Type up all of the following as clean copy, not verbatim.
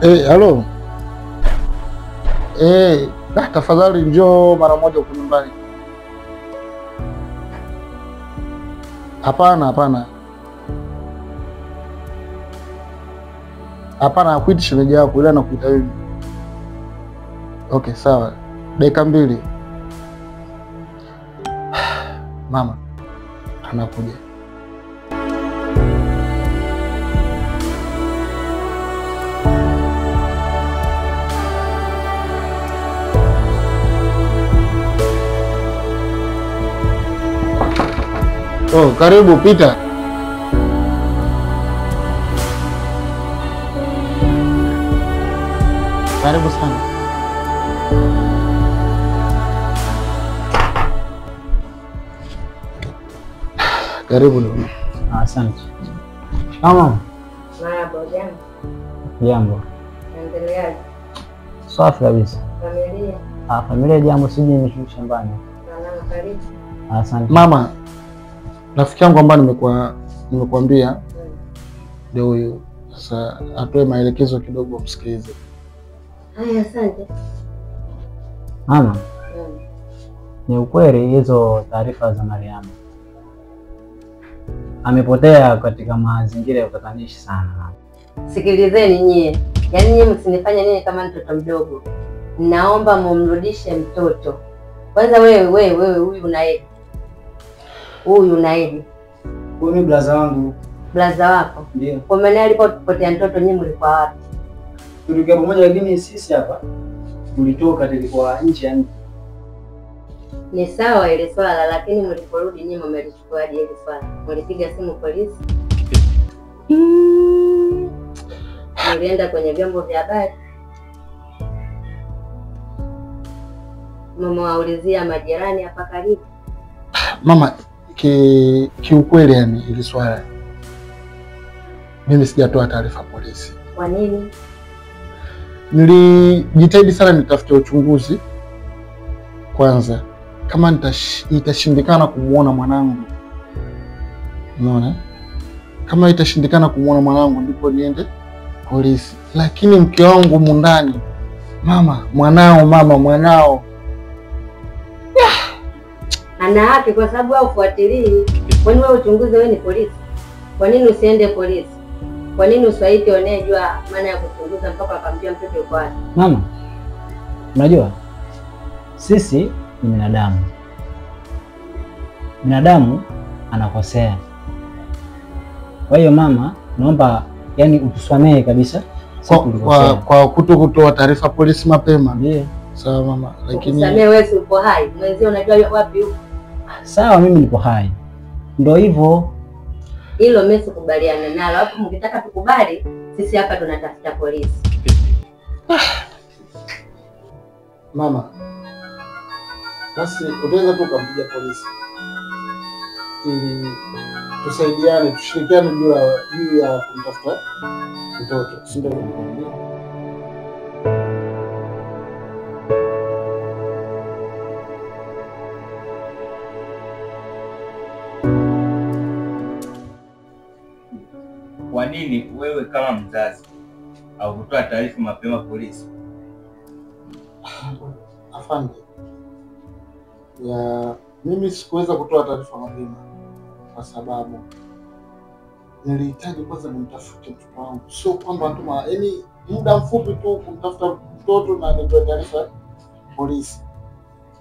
Halo. Tafadhali njoo mara moja huko nyumbani. Hapana. Hapana, hakuiti shemeji yako, ila nakuita wewe. Okay, sawa. Dakika 2. Mama anakuja. Oh, karibu pita. Karibu sana. Karibu ndugu. Asante. Mama. Jambo. Jambo. Endeleaje? Safi kabisa. Familia? Familia jambo, sije nimeshuka shambani. Salama, karibu. Asante. Mama, rafiki yangu ambaye nimekuambia ndio huyu. Sasa atoe maelekezo kidogo msikilize. Haya, asante. Mama. Ni ukweli hizo taarifa za Mariamu. Amepotea katika mazingira ya utatanishi sana. Sikilizeni nyie. Yaani nyie msinifanye nini kama mtoto mdogo. Naomba mumrudishe mtoto. Kwanza wewe huyu unaedi. Huyu ni blaza wangu. Blaza wako? Ndio. Kwa maana alipopotea mtoto nyinyi mlikuwa wapi? Tulikuwa pamoja lakini sisi hapa tulitoka tulikuwa nje ya nchi. Ni sawa ile swala, lakini mliporudi nyinyi mmelichukuaje ile swala? Mlipiga simu polisi? Mlienda kwenye vyombo vya habari? Mmewaulizia majirani hapa karibu? Mama, kiukweli yani ile swala mimi sijatoa taarifa polisi. Kwa nini? Nilijitahidi sana nitafute uchunguzi kwanza kama itashindikana kumuona mwanangu. Unaona? Kama itashindikana kumuona mwanangu ndipo niende polisi. Lakini mke wangu mundani, mwanao. Ana haki kwa sababu wewe ufuatilii. Kwani wewe uchunguzi wewe ni polisi? Kwa nini usiende polisi? Kwa nini usiwaite wanejua maana ya kuchunguza mpaka akamjua mtoto yuko wapi? Mama, unajua sisi ni binadamu. Binadamu anakosea. Kwa hiyo mama, naomba yani utusamehe kabisa kwa kutoa taarifa polisi mapema. Ndio. Sawa mama, lakini usamehe wewe upo hai. Mwenzio unajua wapi yuko? Sawa, mimi nipo hai. Ndio hivyo. Hilo mimi sikubaliana nalo. Hapo mkitaka tukubali, sisi hapa tunatafuta polisi. Mama, basi utaweza tu kumpigia polisi ili tusaidiane, tushirikiane juu ya kumtafuta mtoto. Si ndio? Kwa nini wewe kama mzazi au kutoa taarifa mapema polisi? Afande, mimi sikuweza kutoa taarifa mapema kwa sababu nilihitaji kwanza nimtafute mtoto wangu. Sio kwamba tu yaani muda mfupi tu kumtafuta mtoto na nitoe taarifa polisi.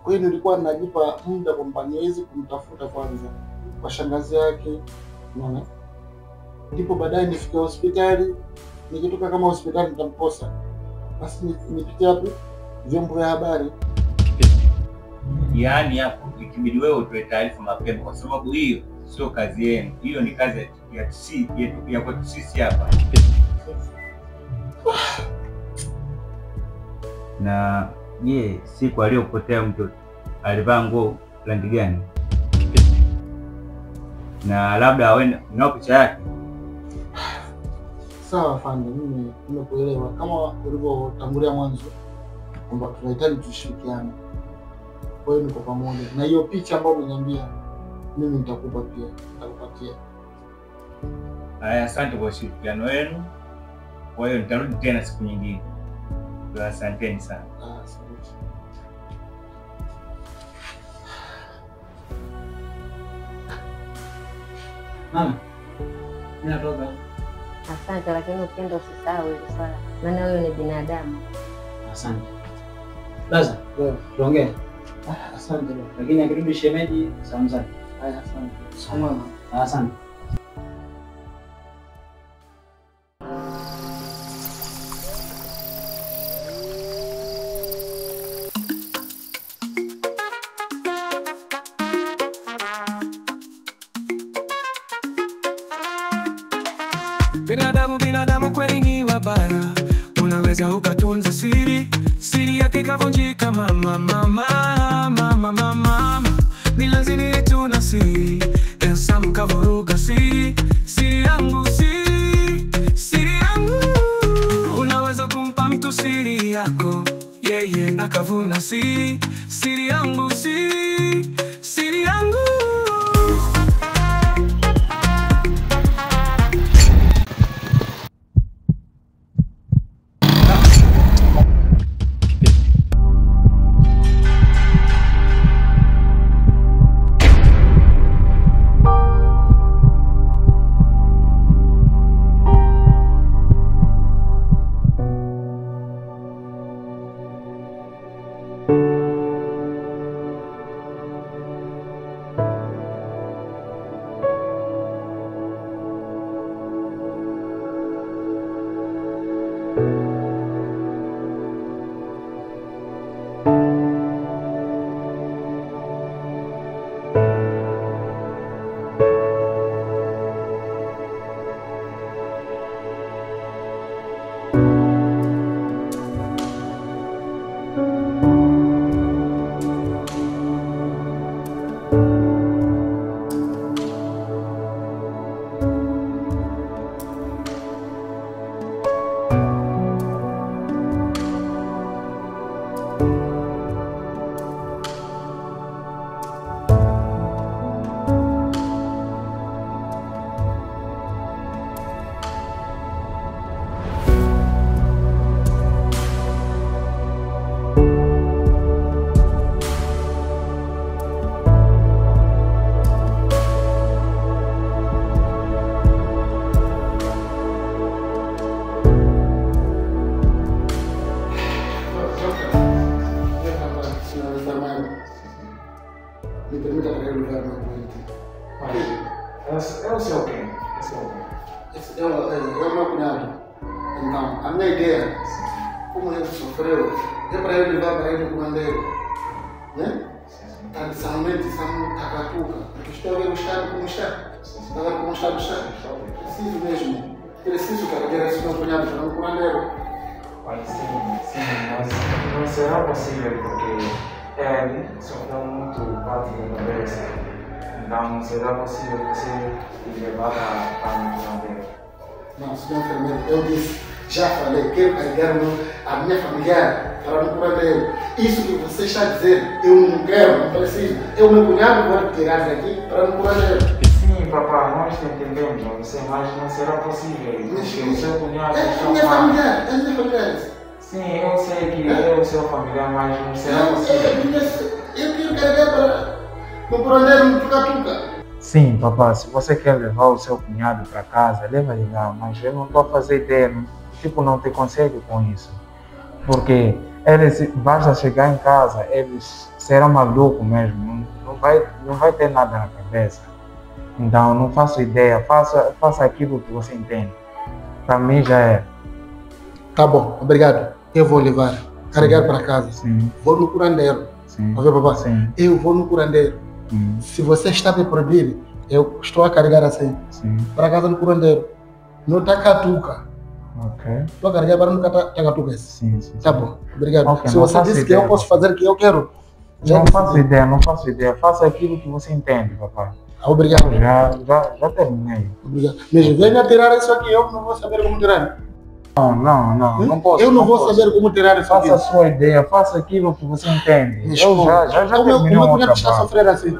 Kwa hiyo nilikuwa ninajipa muda kwamba niweze kumtafuta kwanza kwa shangazi yake, unaona? Ndipo baadaye nifike hospitali, nikitoka kama hospitali nitamkosa. Basi nipitie hapo vyombo vya habari. Yaani hapo ikibidi wewe utoe taarifa mapema kwa sababu hiyo sio kazi yenu. Hiyo ni kazi ya kwetu sisi hapa. Na siku aliyopotea mtoto alivaa nguo rangi gani? Na labda wewe unao picha yake? Sawa afande, mimi nimekuelewa. Kama ulivyotangulia mwanzo kwamba tunahitaji tushirikiane. Kwa hiyo niko pamoja. Na hiyo picha ambayo umeniambia mimi nitakupa pia, nitakupatia. Haya, asante kwa ushirikiano wenu. Kwa hiyo nitarudi tena siku nyingine. Asanteni sana. Asante. Mama, ninatoka. Asante, lakini ukienda usisahau hili swala, maana wewe ni binadamu. Asante. Laza, tuongee. Asante. Lakini akirudi shemeji, salamu zake. Haya, asante. Mama. Asante. Binadamu kweli ni wabaya, unaweza ukatunza siri yake ikavunjika. Mama, ni lazima yetu na siri, Elsa mkavuruga siri yangu. Unaweza kumpa mtu siri yako, yeye akavuna siri yangu, siri yangu. Mi permita traer un lugar más bonito. É o seu quem? Eu meu cunhado. Então, a minha ideia, como ele sofreu, é para ele levar para ele no curandeiro. Né? Tradicionalmente, somos Takatuka. Porque estou a ver o estado como está. Está a ver como está o estado? Preciso mesmo. Preciso carregar esse meu cunhado para um curandeiro. Olha, sim, mas não será possível porque ele sofreu muito bate na cabeça. Então não será possível você levar para um curandeiro. Não, senhor enfermeiro, eu disse, já falei, quero carregar a minha familiar para um curandeiro. Isso que você está dizendo, eu não quero, não preciso. Eu, meu cunhado, vou tirar daqui para um curandeiro. Sim, papai, nós entendemos você, mas não será possível. Porque o seu cunhado é minha familiar, é minha familiar. Sim, eu sei que é o seu familiar, mas não será possível. Eu quero carregar para um curandeiro no Tucatuca. Sim, papai, se você quer levar o seu cunhado para casa, leva-lhe lá, mas eu não estou a fazer ideia, não te conselho com isso. Porque eles, basta chegar em casa, eles serão malucos mesmo, não vai ter nada na cabeça. Então, não faço ideia, faça aquilo que você entende. Para mim já é. Tá bom, obrigado. Eu vou levar, carregar para casa. Sim. Vou no curandeiro. Sim. Ok, papai? Sim. Eu vou no curandeiro. Se você está me proibindo, eu estou a carregar assim. Sim. Para casa no curandeiro. No Takatuka. Ok. Estou a carregar para no Takatuka. Sim. Tá bom, obrigado. Okay, se você disse que eu posso fazer o que eu quero. Não faço ideia. Faça aquilo que você entende, papai. Obrigado. Já terminei. Obrigado. Mas venha tirar isso aqui, eu não vou saber como tirar. Não posso. Eu não vou saber como tirar isso aqui. Faça a sua ideia, faça aquilo que você entende. Eu já terminei o meu cunhado está a sofrer assim.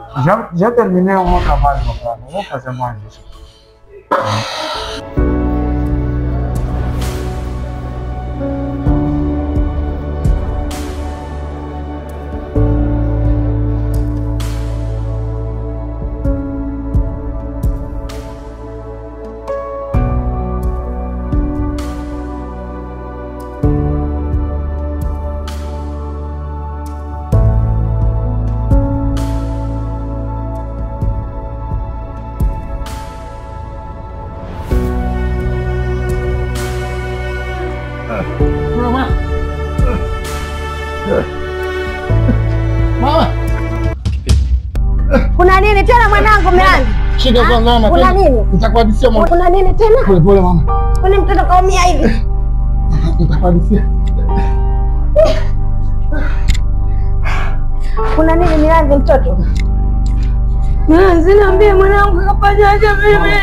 Já terminei o meu trabalho, papai. Não vou fazer mais isso. Mama. Kuna nini tena mwanangu Milanzi? Shika kwanza mama. Kuna nini? Nitakuhadithia mama. Kuna nini tena? Pole pole mama. Kwani mtoto kaumia hivi? Nitakuhadithia. Kuna nini Milanzi mtoto? Milanzi niambie mwanangu kafanyaje mimi?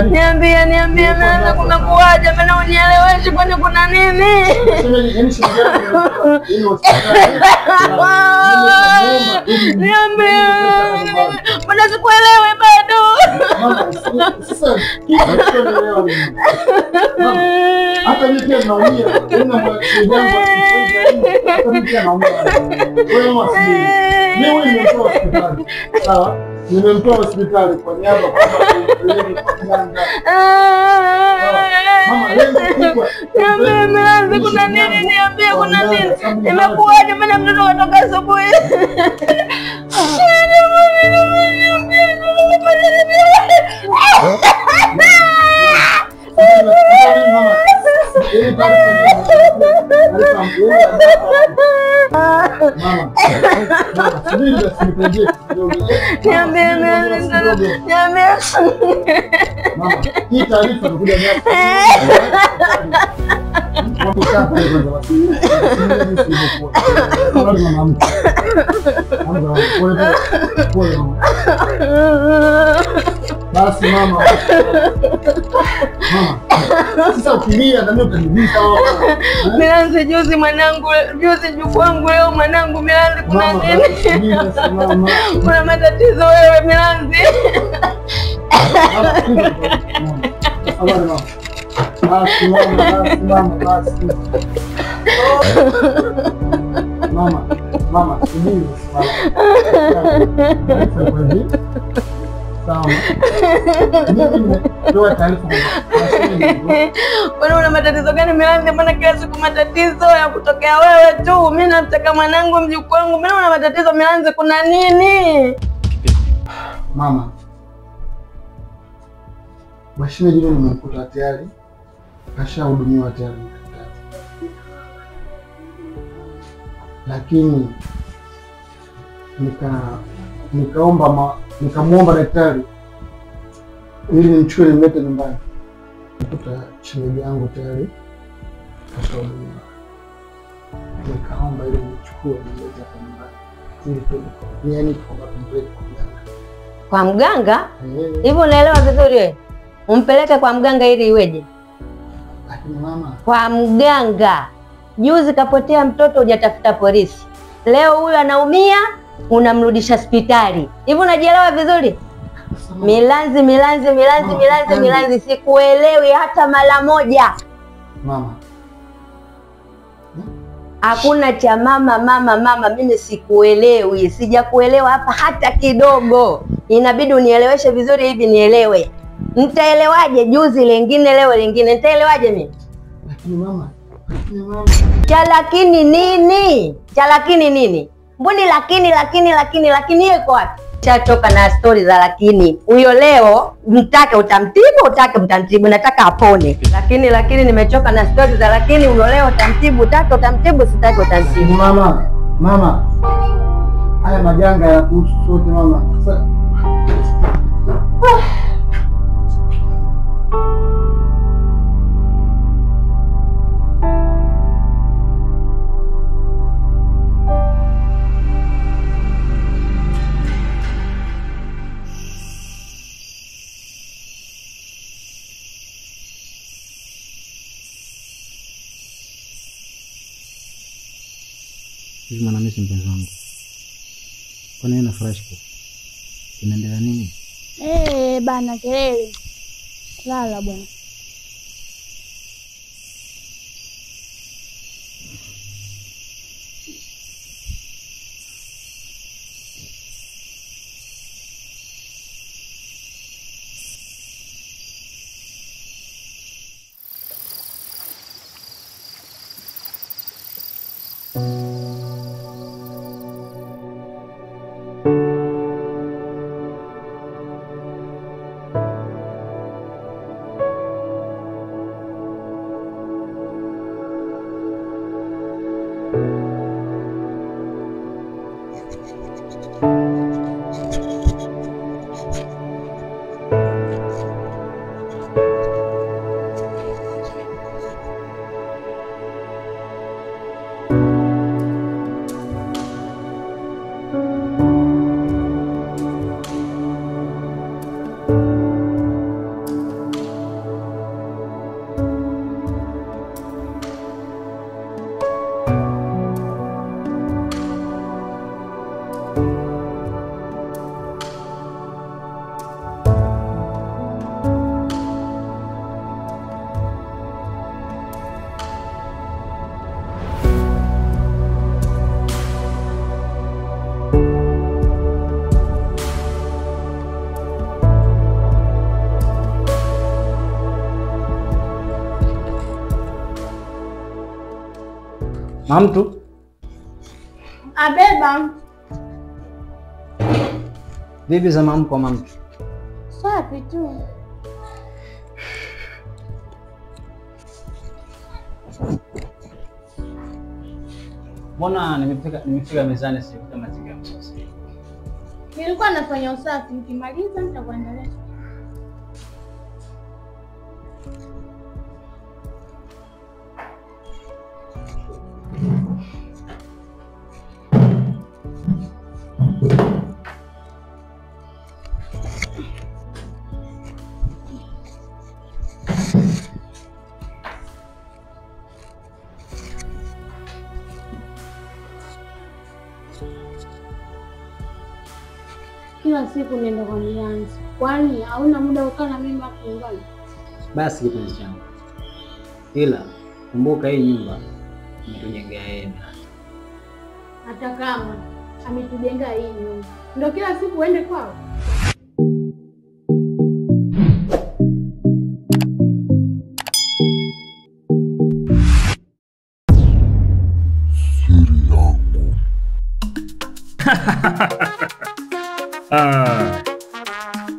Niambie Milanzi kumekuaje? Mbona unieleweshi kwani kuna nini? Niambie. Mbona sikuelewi bado? Hata mimi pia naumia. Mimi nimetoa hospitali. Sawa? Nimemtoa hospitali kwa niaba kwamba mama leo kubwa. Niambie Milanzi kuna nini? Niambie kuna nini? Nimekuaje? Mbona mtoto katoka asubuhi? Basi mama. Sasa ukilia na mimi utanibisa hapa. Milanzi juzi mwanangu, juzi juku wangu leo mwanangu Milanzi kuna nini? Kuna matatizo wewe Milanzi. Basi mama, subiri. Sawa. Ndio taarifa. Wewe una matatizo gani Milanzi? Mbona kila siku matatizo ya kutokea wewe tu? Mimi nataka mwanangu mjukuu wangu. Mbona una matatizo Milanzi? Kuna nini? Mama. Mashine jile nimekuta tayari. Kashahudumiwa tayari. Lakini nikamuomba daktari ili nimchukue nimlete nyumbani. Nikuta shemeji yangu tayari kashahudumiwa. Nikaomba ili nichukue nimlete hapa nyumbani. Yaani Kwa mganga? Hivyo unaelewa vizuri wewe? Umpeleke kwa mganga ili iweje? Lakini mama, kwa mganga. Juzi kapotea mtoto hujatafuta polisi. Leo huyu anaumia unamrudisha hospitali. Hivi unajielewa vizuri? Milanzi sikuelewi hata mara moja. Mama. Hakuna cha mama mimi sikuelewi. Sijakuelewa hapa hata kidogo. Inabidi unieleweshe vizuri hivi nielewe. Nitaelewaje juzi lingine leo lingine? Nitaelewaje mimi? Lakini mama. Cha lakini nini? Mbona lakini yuko wapi? Chatoka na stori za lakini. Huyo leo mtake utamtibu, utake mtamtibu, nataka apone. Lakini nimechoka na stori za lakini. Huyo leo utamtibu, utake utamtibu, sitake utamtibu. Mama. Haya majanga ya kuhusu sote mama. Hivi Mwanamisi mpenzi wangu. Kwa nini unafurahi? Inaendelea nini? Bana kelele. Lala bwana. Mamtu? Abeba. Vipi za mamko Mamtu? Safi tu. Mbona nimefika mezani sikuta mazingira ya msosi? Nilikuwa nafanya usafi, nikimaliza nitakuandalia. Kila siku nenda kwa Milanzi. Kwani hauna muda ukaa na mimi hapo nyumbani? Basi kipenzi changu. Ila kumbuka hii nyumba umetujengea yeye. Hata kama ametujenga hii nyumba, ndio kila siku uende kwao?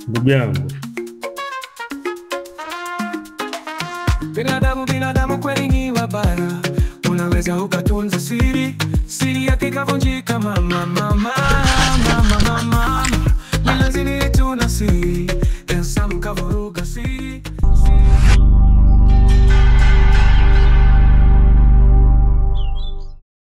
Ndugu yangu. Binadamu kweli ni wabaya, unaweza ukatunza siri